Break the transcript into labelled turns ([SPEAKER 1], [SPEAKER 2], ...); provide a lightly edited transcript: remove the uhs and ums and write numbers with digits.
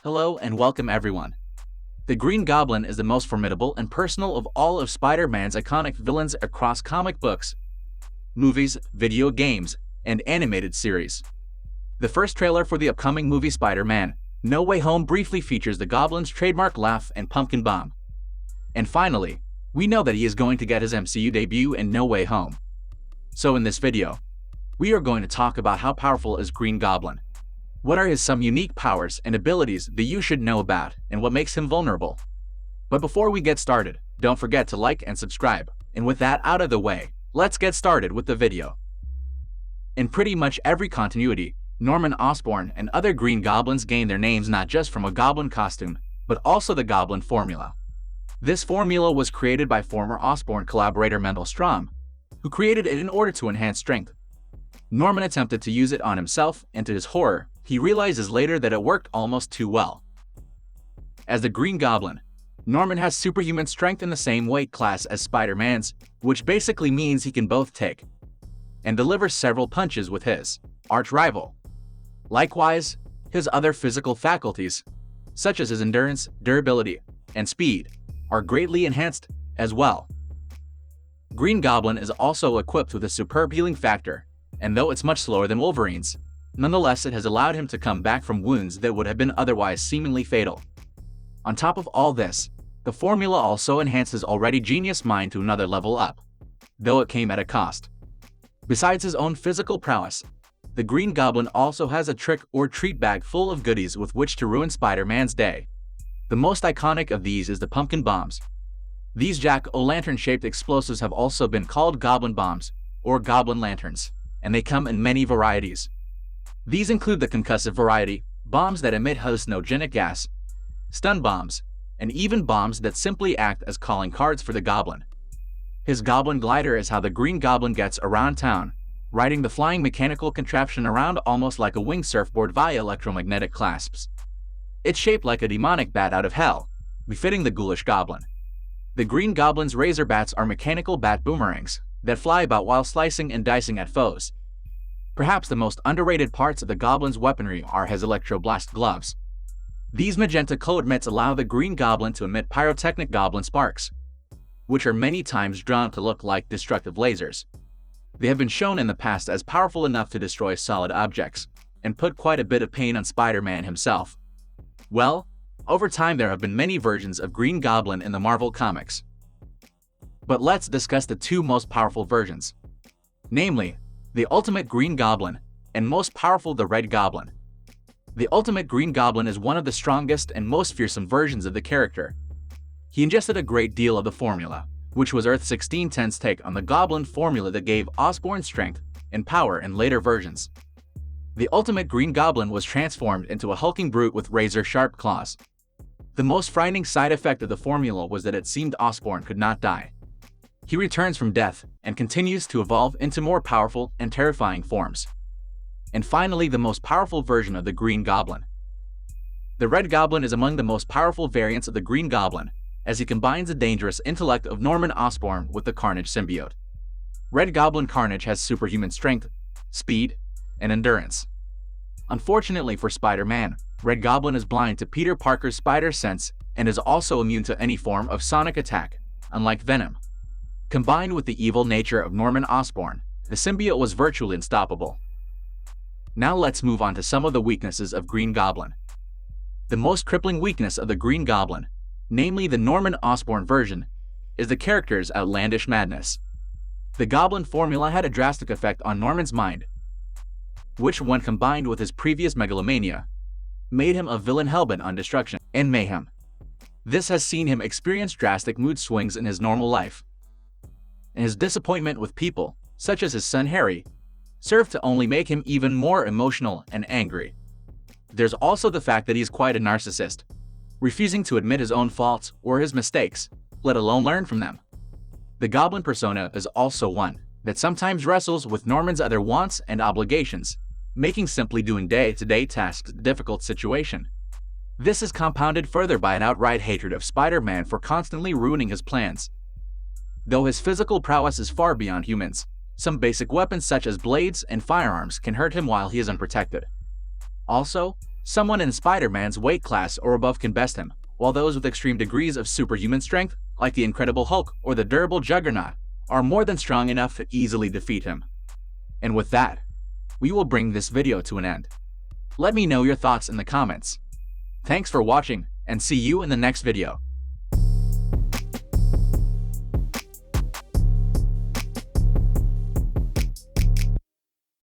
[SPEAKER 1] Hello and welcome everyone. The Green Goblin is the most formidable and personal of all of Spider-Man's iconic villains across comic books, movies, video games, and animated series. The first trailer for the upcoming movie Spider-Man: No Way Home briefly features the Goblin's trademark laugh and pumpkin bomb. And finally, we know that he is going to get his MCU debut in No Way Home. So in this video, we are going to talk about how powerful is Green Goblin. What are his some unique powers and abilities that you should know about, and what makes him vulnerable? But before we get started, don't forget to like and subscribe. And with that out of the way, let's get started with the video. In pretty much every continuity, Norman Osborn and other Green Goblins gain their names not just from a goblin costume, but also the Goblin formula. This formula was created by former Osborn collaborator Mendel Stromm, who created it in order to enhance strength. Norman attempted to use it on himself, and to his horror, he realizes later that it worked almost too well. As the Green Goblin, Norman has superhuman strength in the same weight class as Spider-Man's, which basically means he can both take and deliver several punches with his arch-rival. Likewise, his other physical faculties, such as his endurance, durability, and speed, are greatly enhanced as well. Green Goblin is also equipped with a superb healing factor, and though it's much slower than Wolverine's, nonetheless it has allowed him to come back from wounds that would have been otherwise seemingly fatal. On top of all this, the formula also enhanced his already genius mind to another level up, though it came at a cost. Besides his own physical prowess, the Green Goblin also has a trick or treat bag full of goodies with which to ruin Spider-Man's day. The most iconic of these is the pumpkin bombs. These jack-o'-lantern shaped explosives have also been called goblin bombs or goblin lanterns, and they come in many varieties. These include the concussive variety, bombs that emit hallucinogenic gas, stun bombs, and even bombs that simply act as calling cards for the Goblin. His Goblin Glider is how the Green Goblin gets around town, riding the flying mechanical contraption around almost like a winged surfboard via electromagnetic clasps. It's shaped like a demonic bat out of hell, befitting the ghoulish Goblin. The Green Goblin's razor bats are mechanical bat boomerangs that fly about while slicing and dicing at foes. Perhaps the most underrated parts of the Goblin's weaponry are his Electro blast gloves. These magenta-colored mitts allow the Green Goblin to emit pyrotechnic goblin sparks, which are many times drawn to look like destructive lasers. They have been shown in the past as powerful enough to destroy solid objects, and put quite a bit of pain on Spider-Man himself. Well, over time there have been many versions of Green Goblin in the Marvel Comics. But let's discuss the two most powerful versions, namely, the Ultimate Green Goblin, and most powerful the Red Goblin. The Ultimate Green Goblin is one of the strongest and most fearsome versions of the character. He ingested a great deal of the formula, which was Earth 1610's take on the Goblin formula that gave Osborn strength and power in later versions. The Ultimate Green Goblin was transformed into a hulking brute with razor-sharp claws. The most frightening side effect of the formula was that it seemed Osborn could not die. He returns from death and continues to evolve into more powerful and terrifying forms. And finally, the most powerful version of the Green Goblin. The Red Goblin is among the most powerful variants of the Green Goblin, as he combines the dangerous intellect of Norman Osborn with the Carnage symbiote. Red Goblin Carnage has superhuman strength, speed, and endurance. Unfortunately for Spider-Man, Red Goblin is blind to Peter Parker's spider sense and is also immune to any form of sonic attack, unlike Venom. Combined with the evil nature of Norman Osborn, the symbiote was virtually unstoppable. Now let's move on to some of the weaknesses of Green Goblin. The most crippling weakness of the Green Goblin, namely the Norman Osborn version, is the character's outlandish madness. The Goblin formula had a drastic effect on Norman's mind, which, when combined with his previous megalomania, made him a villain hellbent on destruction and mayhem. This has seen him experience drastic mood swings in his normal life. And his disappointment with people, such as his son Harry, served to only make him even more emotional and angry. There's also the fact that he's quite a narcissist, refusing to admit his own faults or his mistakes, let alone learn from them. The Goblin persona is also one that sometimes wrestles with Norman's other wants and obligations, making simply doing day-to-day tasks a difficult situation. This is compounded further by an outright hatred of Spider-Man for constantly ruining his plans. Though his physical prowess is far beyond humans, some basic weapons such as blades and firearms can hurt him while he is unprotected. Also, Someone in Spider-Man's weight class or above can best him, while those with extreme degrees of superhuman strength, like the Incredible Hulk or the durable Juggernaut, are more than strong enough to easily defeat him. And with that, we will bring this video to an end. Let me know your thoughts in the comments. Thanks for watching, and see you in the next video.